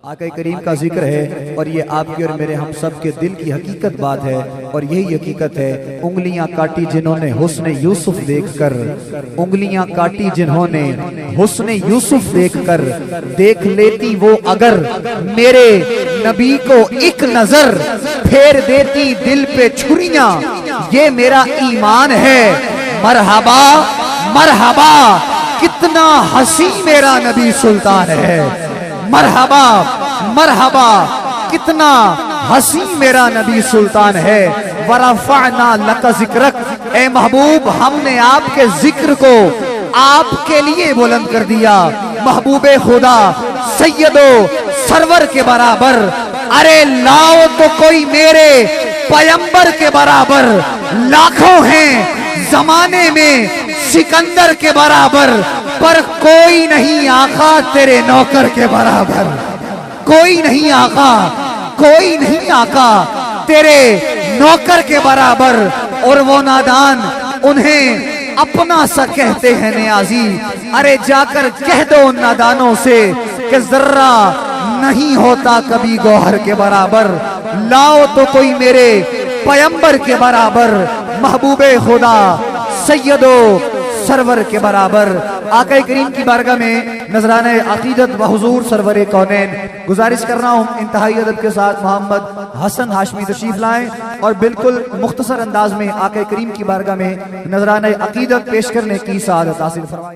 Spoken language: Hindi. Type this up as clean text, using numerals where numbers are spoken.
आका करीम का जिक्र है और ये आपके और मेरे हम सब के दिल की हकीकत बात है। और यही हकीकत है, उंगलियां काटी जिन्होंने हुस्न यूसुफ देखकर, उंगलियां काटी जिन्होंने हुस्न यूसुफ देखकर, देख लेती वो अगर मेरे नबी को एक नजर, फेर देती दिल पे छुरियां, ये मेरा ईमान है। मरहबा मरहबा कितना हसी मेरा नबी सुल्तान है। मरहबा मरहबा कितना हसी मेरा नबी सुल्तान है। वरफ़अना लका ज़िक्रक, ए महबूब हमने आपके जिक्र को आपके लिए बुलंद कर दिया। महबूबे खुदा सैयदो सरवर के बराबर, अरे लाओ तो कोई मेरे पैगंबर के बराबर। लाखों हैं जमाने में सिकंदर के बराबर, पर कोई नहीं आका तेरे नौकर के बराबर। कोई नहीं आका, कोई नहीं आका तेरे नौकर के बराबर। और वो नादान उन्हें अपना सा कहते हैं नियाजी, अरे जाकर कह दो उन नादानों से कि जर्रा नहीं होता कभी गौहर के बराबर। लाओ तो कोई मेरे पैगंबर के बराबर, महबूबे खुदा सैयदो सरवर के बराबर। आका करीम की बारगाह में नजराने अकीदत व हुजूर सरवर कौनैन गुजारिश कर रहा हूँ, इंतहाई अदब के साथ मोहम्मद हसन हाशमी तशरीफ लाएं और बिल्कुल मुख्तसर अंदाज में आका करीम की बारगाह में नजराने अकीदत पेश करने की सआदत हासिल फरमाएं।